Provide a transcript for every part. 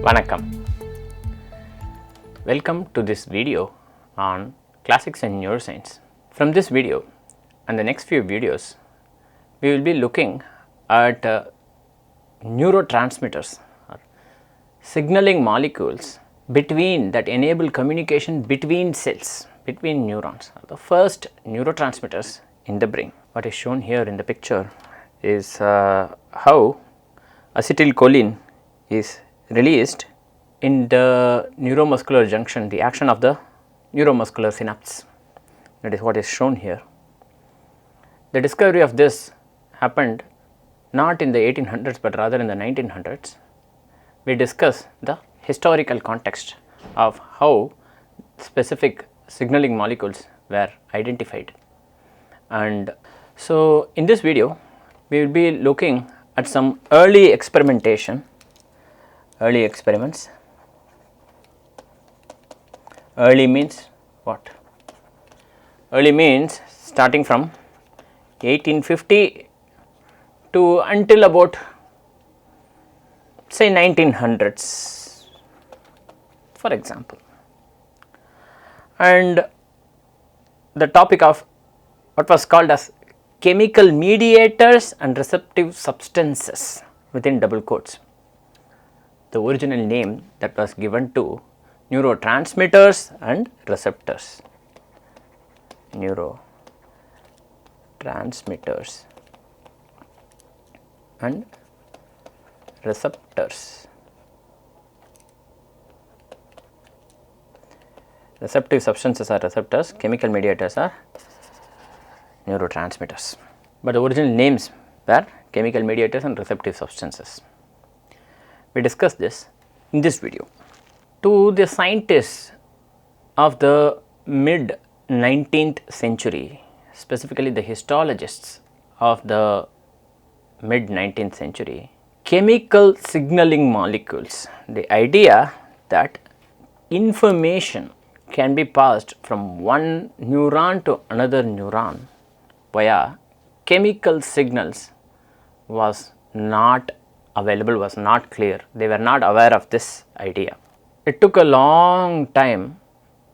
Vanakkam. Welcome to this video on classics and neuroscience. From this video and the next few videos, we will be looking at neurotransmitters or signaling molecules that enable communication between cells, between neurons. The first neurotransmitters in the brain. What is shown here in the picture is how acetylcholine is released in the neuromuscular junction, the action of the neuromuscular synapse. That is what is shown here. The discovery of this happened not in the 1800s but rather in the 1900s. We discuss the historical context of how specific signaling molecules were identified. And so, in this video, we will be looking at some early experiments. Early means what? Early means starting from 1850 to until about say 1900s, for example. And the topic of what was called as chemical mediators and receptive substances within double quotes. The original name that was given to neurotransmitters and receptors. Neurotransmitters and receptors. Receptive substances are receptors, chemical mediators are neurotransmitters, but the original names were chemical mediators and receptive substances. We discussed this in this video. To the scientists of the mid 19th century, specifically the histologists of the mid 19th century, chemical signaling molecules, the idea that information can be passed from one neuron to another neuron via chemical signals was not available, was not clear. They were not aware of this idea. It took a long time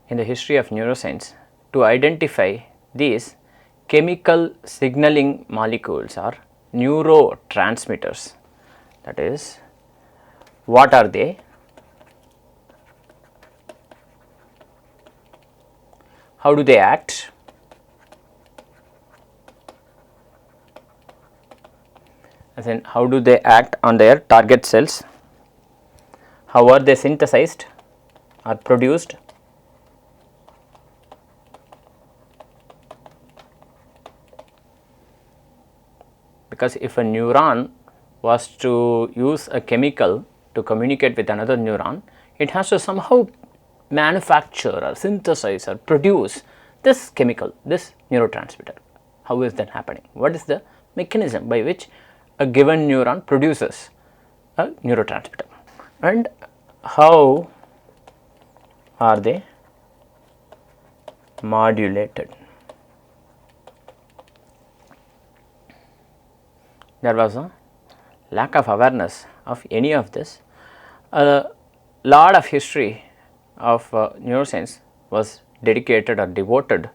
in the history of neuroscience to identify these chemical signaling molecules or neurotransmitters. That is, what are they? How do they act? As in, how do they act on their target cells? How are they synthesized or produced? Because if a neuron was to use a chemical to communicate with another neuron, it has to somehow manufacture or synthesize or produce this chemical, this neurotransmitter. How is that happening? What is the mechanism by which a given neuron produces a neurotransmitter, and how are they modulated? There was a lack of awareness of any of this. A lot of history of neuroscience was dedicated or devoted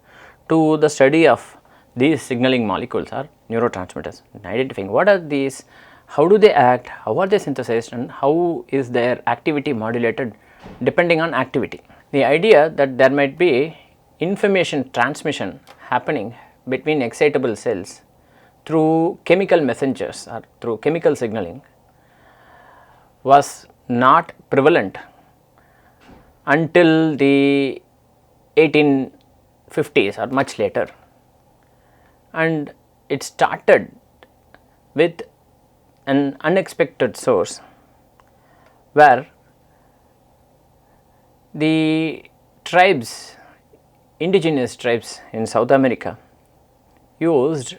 to the study of these signaling molecules or neurotransmitters, and identifying what are these, how do they act, how are they synthesized, and how is their activity modulated depending on activity. The idea that there might be information transmission happening between excitable cells through chemical messengers or through chemical signaling was not prevalent until the 1850s or much later, and it started with an unexpected source where the tribes, indigenous tribes in South America used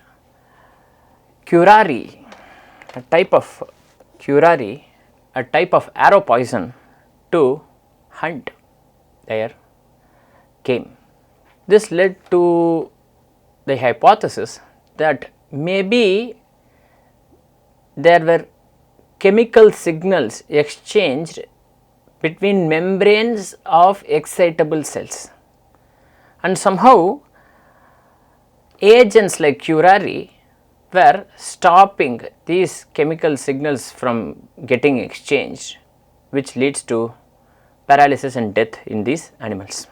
Curari, a type of arrow poison to hunt their game. This led to the hypothesis that maybe there were chemical signals exchanged between membranes of excitable cells, and somehow agents like curare were stopping these chemical signals from getting exchanged, which leads to paralysis and death in these animals.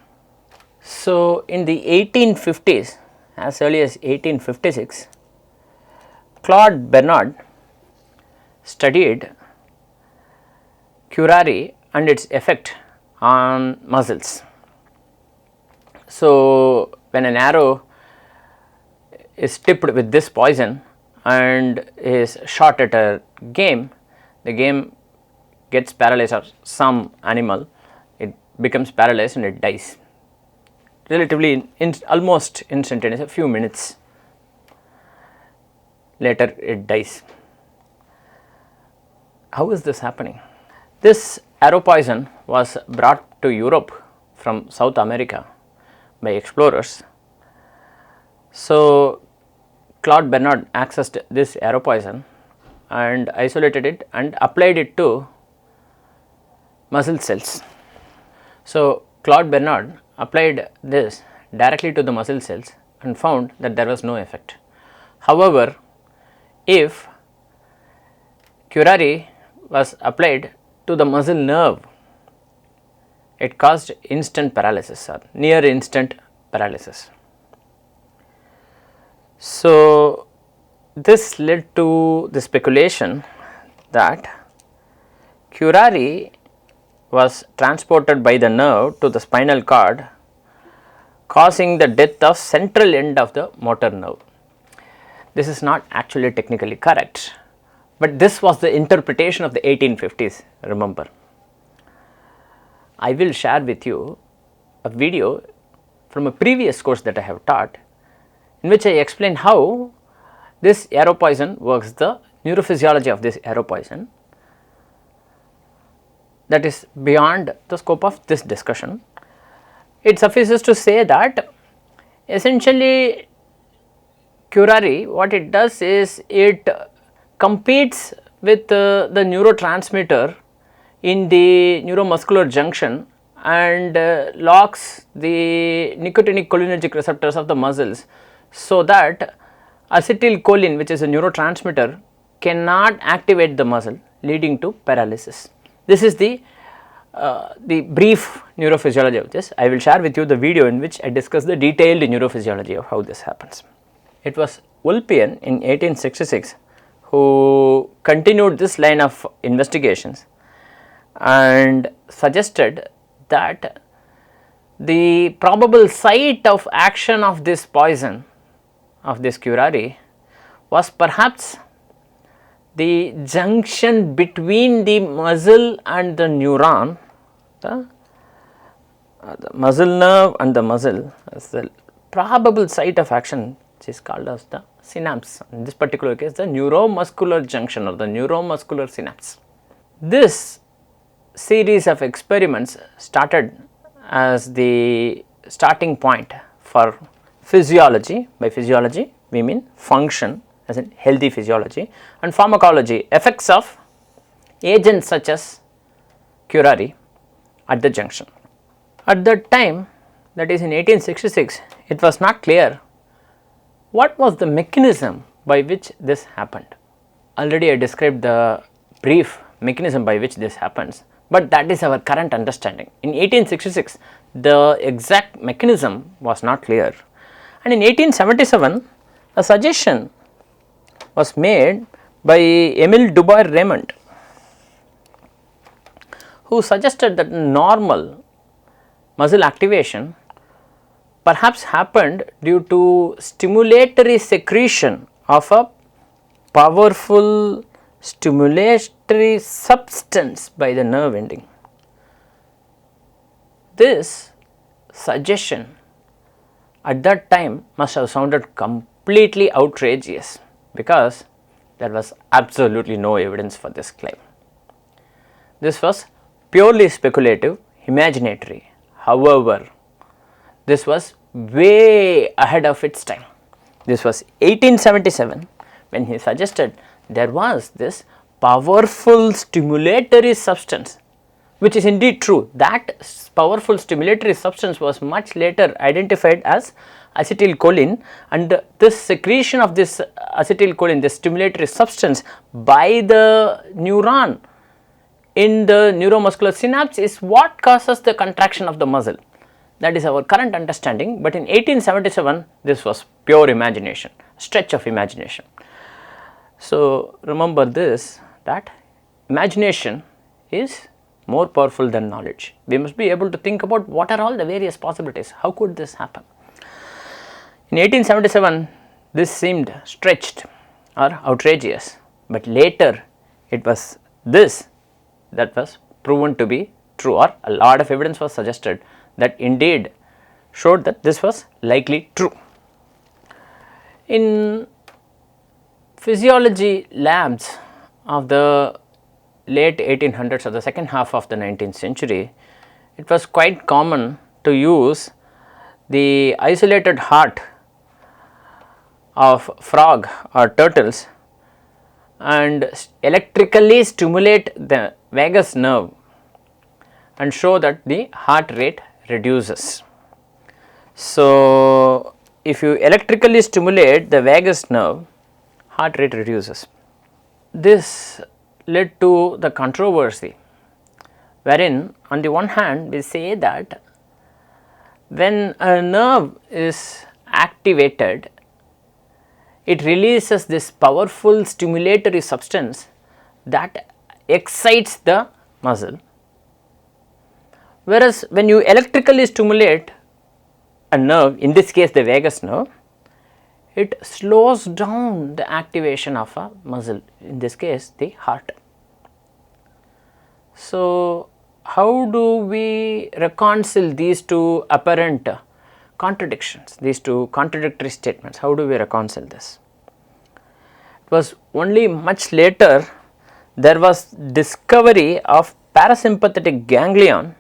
So, in the 1850s, as early as 1856, Claude Bernard studied curare and its effect on muscles. So, when an arrow is tipped with this poison and is shot at a game, the game gets paralyzed, or some animal, it becomes paralyzed and it dies relatively almost instantaneous, a few minutes later it dies. How is this happening? This arrow poison was brought to Europe from South America by explorers. So, Claude Bernard accessed this arrow poison and isolated it and applied it to muscle cells. So, Claude Bernard applied this directly to the muscle cells and found that there was no effect. However, if curare was applied to the muscle nerve, it caused instant paralysis or near instant paralysis. So, this led to the speculation that curare was transported by the nerve to the spinal cord, causing the death of central end of the motor nerve. This is not actually technically correct, but this was the interpretation of the 1850s, remember. I will share with you a video from a previous course that I have taught, in which I explain how this arrow poison works, the neurophysiology of this arrow poison. That is beyond the scope of this discussion. It suffices to say that essentially curare, what it does is it competes with the neurotransmitter in the neuromuscular junction and locks the nicotinic cholinergic receptors of the muscles, so that acetylcholine, which is a neurotransmitter, cannot activate the muscle, leading to paralysis. This is the brief neurophysiology of this. I will share with you the video in which I discuss the detailed neurophysiology of how this happens. It was Ulpian in 1866 who continued this line of investigations and suggested that the probable site of action of this poison, of this curare, was perhaps the junction between the muscle and the neuron, the muscle nerve and the muscle, as the probable site of action, which is called as the synapse. In this particular case, the neuromuscular junction or the neuromuscular synapse. This series of experiments started as the starting point for physiology. By physiology, we mean function, as in healthy physiology, and pharmacology, effects of agents such as curare at the junction. At that time, that is in 1866, it was not clear what was the mechanism by which this happened. Already I described the brief mechanism by which this happens, but that is our current understanding. In 1866, the exact mechanism was not clear, and in 1877, a suggestion was made by Emile Dubois-Reymond, who suggested that normal muscle activation perhaps happened due to stimulatory secretion of a powerful stimulatory substance by the nerve ending. This suggestion at that time must have sounded completely outrageous, because there was absolutely no evidence for this claim. This was purely speculative, imaginatory. However, this was way ahead of its time. This was 1877 when he suggested there was this powerful stimulatory substance which is indeed true. That powerful stimulatory substance was much later identified as acetylcholine, and this secretion of this acetylcholine, this stimulatory substance, by the neuron in the neuromuscular synapse is what causes the contraction of the muscle. That is our current understanding, but in 1877 this was pure imagination, stretch of imagination. So, remember this, that imagination is more powerful than knowledge. We must be able to think about what are all the various possibilities, how could this happen. In 1877 this seemed stretched or outrageous, but later it was this that was proven to be true, or a lot of evidence was suggested that indeed showed that this was likely true. In physiology labs of the late 1800s or the second half of the 19th century, it was quite common to use the isolated heart of frog or turtles and electrically stimulate the vagus nerve and show that the heart rate reduces. So, if you electrically stimulate the vagus nerve, heart rate reduces. This led to the controversy, wherein on the one hand we say that when a nerve is activated, it releases this powerful stimulatory substance that excites the muscle, whereas when you electrically stimulate a nerve, in this case the vagus nerve, it slows down the activation of a muscle, in this case the heart. So, how do we reconcile these two apparent contradictions, these two contradictory statements? How do we reconcile this? It was only much later there was discovery of parasympathetic ganglion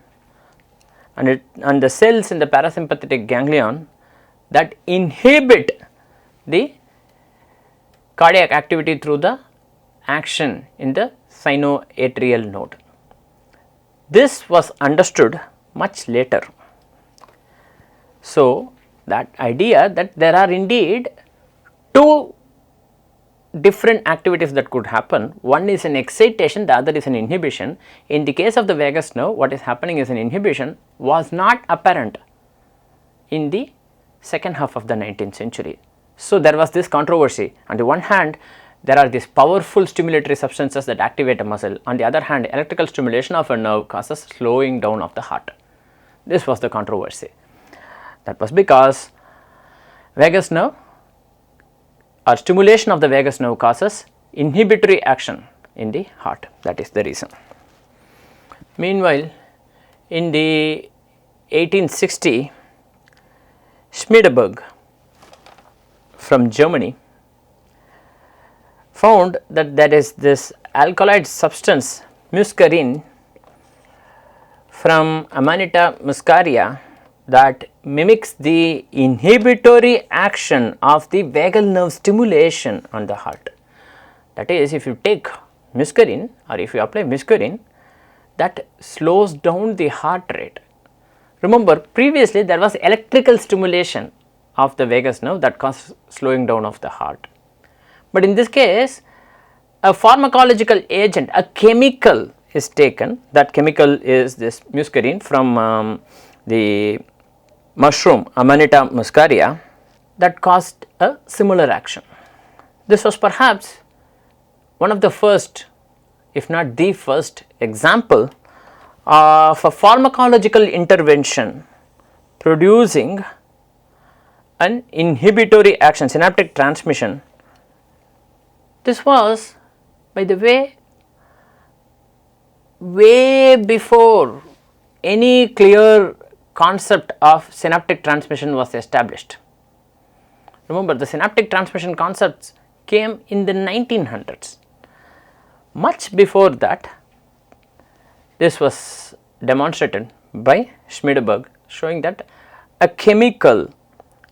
and the cells in the parasympathetic ganglion that inhibit the cardiac activity through the action in the sinoatrial node. This was understood much later. So, that idea that there are indeed two different activities that could happen, one is an excitation, the other is an inhibition. In the case of the vagus nerve, what is happening is an inhibition, was not apparent in the second half of the 19th century. So, there was this controversy. On the one hand, there are these powerful stimulatory substances that activate a muscle, on the other hand electrical stimulation of a nerve causes slowing down of the heart. This was the controversy. That was because vagus nerve or stimulation of the vagus nerve causes inhibitory action in the heart, that is the reason. Meanwhile, in the 1860, Schmiedeberg from Germany found that there is this alkaloid substance muscarine from Amanita muscaria that mimics the inhibitory action of the vagal nerve stimulation on the heart. That is, if you take muscarine or if you apply muscarine, that slows down the heart rate. Remember, previously there was electrical stimulation of the vagus nerve that caused slowing down of the heart. But in this case, a pharmacological agent, a chemical is taken, that chemical is this muscarine from the mushroom Amanita muscaria, that caused a similar action. This was perhaps one of the first, if not the first example of a pharmacological intervention producing an inhibitory action, synaptic transmission. This was, by the way before any clear concept of synaptic transmission was established. Remember, the synaptic transmission concepts came in the 1900s. Much before that, this was demonstrated by Schmiedeberg, showing that a chemical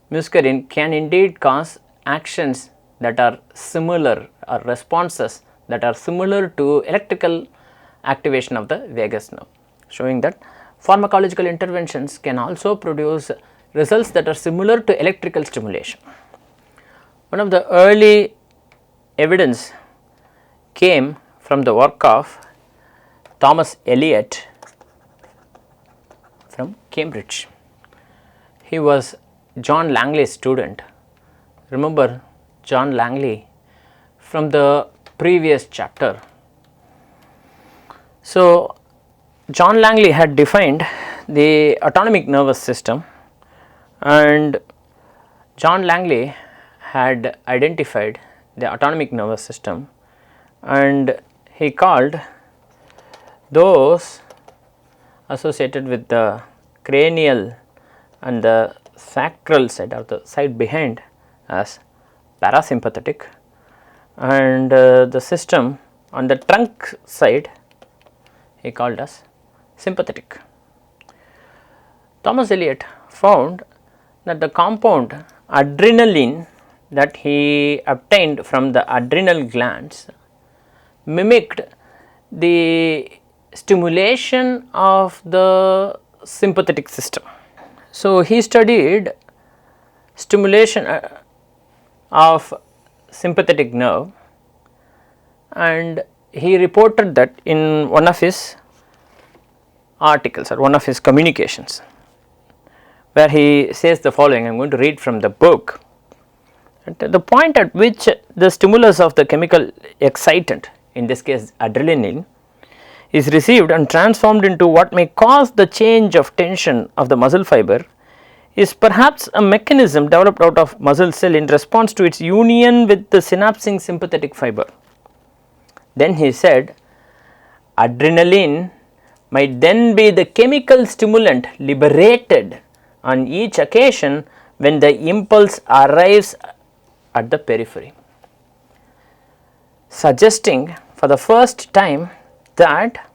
muscarine can indeed cause actions that are similar, or responses that are similar to electrical activation of the vagus nerve. showing that pharmacological interventions can also produce results that are similar to electrical stimulation. One of the early evidence came from the work of Thomas Eliot from Cambridge. He was John Langley's student. Remember John Langley from the previous chapter. So, John Langley had defined the autonomic nervous system, and John Langley had identified the autonomic nervous system, and he called those associated with the cranial and the sacral side or the side behind as parasympathetic, and the system on the trunk side he called as sympathetic. Thomas Eliot found that the compound adrenaline that he obtained from the adrenal glands mimicked the stimulation of the sympathetic system. So, he studied stimulation of sympathetic nerve, and he reported that in one of his articles or one of his communications, where he says the following. I am going to read from the book. At the point at which the stimulus of the chemical excitant, in this case adrenaline, is received and transformed into what may cause the change of tension of the muscle fiber, is perhaps a mechanism developed out of muscle cell in response to its union with the synapsing sympathetic fiber. Then he said, adrenaline might then be the chemical stimulant liberated on each occasion when the impulse arrives at the periphery, suggesting for the first time that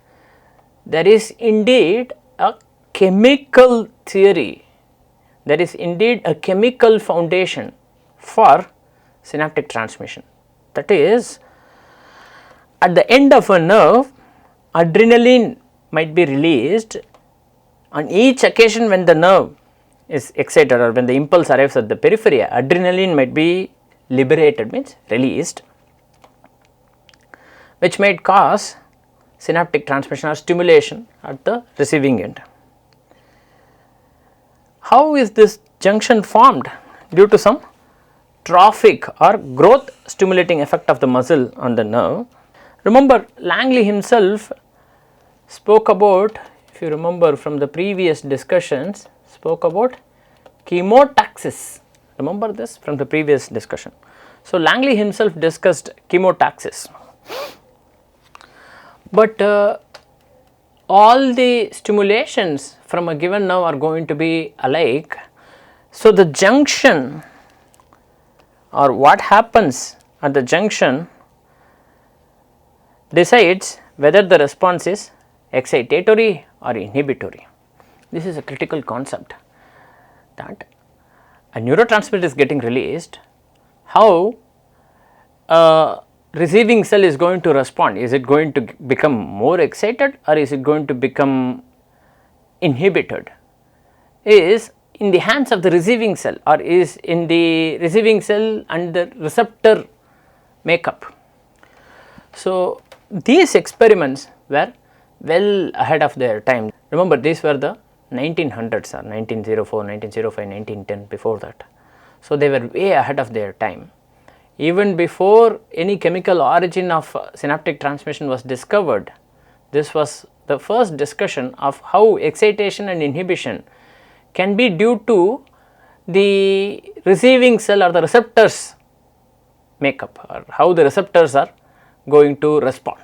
there is indeed a chemical theory, there is indeed a chemical foundation for synaptic transmission. That is, at the end of a nerve, adrenaline might be released on each occasion when the nerve is excited or when the impulse arrives at the periphery. Adrenaline might be liberated, means released, which might cause synaptic transmission or stimulation at the receiving end. How is this junction formed? Due to some trophic or growth stimulating effect of the muscle on the nerve. Remember, Langley himself spoke about, if you remember from the previous discussions, spoke about chemotaxis. Remember this from the previous discussion. So, Langley himself discussed chemotaxis, but all the stimulations from a given nerve are going to be alike. So, the junction or what happens at the junction decides whether the response is excitatory or inhibitory. This is a critical concept, that a neurotransmitter is getting released, how a receiving cell is going to respond. Is it going to become more excited or is it going to become inhibited, is in the hands of the receiving cell or is in the receiving cell and the receptor makeup. So, these experiments were well ahead of their time. Remember, these were the 1900s or 1904, 1905, 1910, before that. So, they were way ahead of their time. Even before any chemical origin of synaptic transmission was discovered, this was the first discussion of how excitation and inhibition can be due to the receiving cell or the receptors makeup, or how the receptors are going to respond.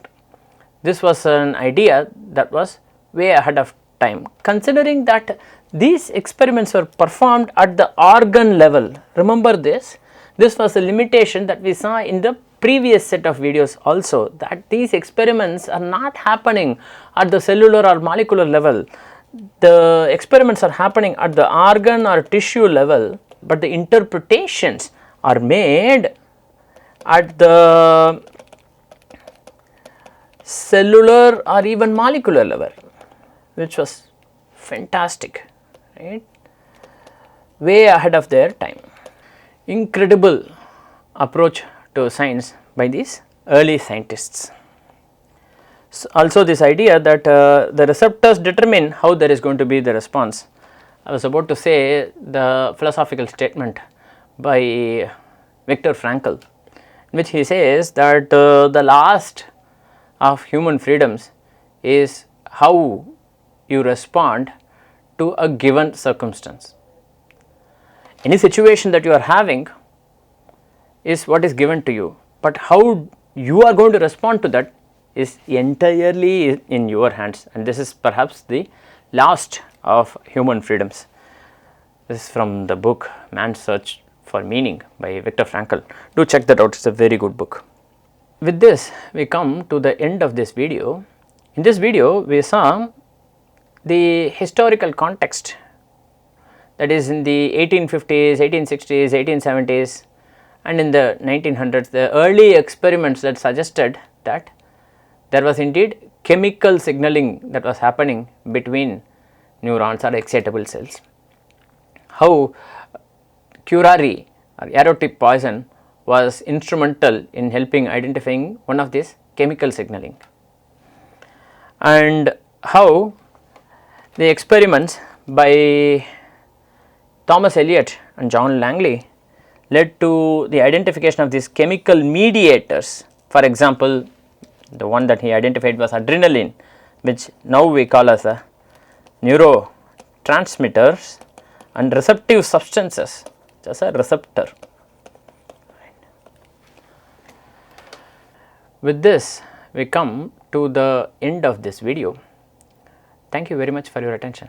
This was an idea that was way ahead of time, considering that these experiments were performed at the organ level. Remember this was a limitation that we saw in the previous set of videos also, that these experiments are not happening at the cellular or molecular level. The experiments are happening at the organ or tissue level, but the interpretations are made at the cellular or even molecular level. which was fantastic, right? Way ahead of their time. Incredible approach to science by these early scientists. So also this idea that the receptors determine how there is going to be the response. I was about to say the philosophical statement by Viktor Frankl, in which he says that the last of human freedoms is how you respond to a given circumstance. Any situation that you are having is what is given to you, but how you are going to respond to that is entirely in your hands, and this is perhaps the last of human freedoms. This is from the book Man's Search for Meaning by Viktor Frankl. Do check that out, it is a very good book. With this, we come to the end of this video. In this video, we saw the historical context, that is in the 1850s, 1860s, 1870s and in the 1900s, the early experiments that suggested that there was indeed chemical signaling that was happening between neurons or excitable cells. How curari or arrow tip poison was instrumental in helping identifying one of these chemical signaling, and how the experiments by Thomas Eliot and John Langley led to the identification of these chemical mediators. For example, the one that he identified was adrenaline, which now we call as a neurotransmitters, and receptive substances as a receptor. With this, we come to the end of this video. Thank you very much for your attention.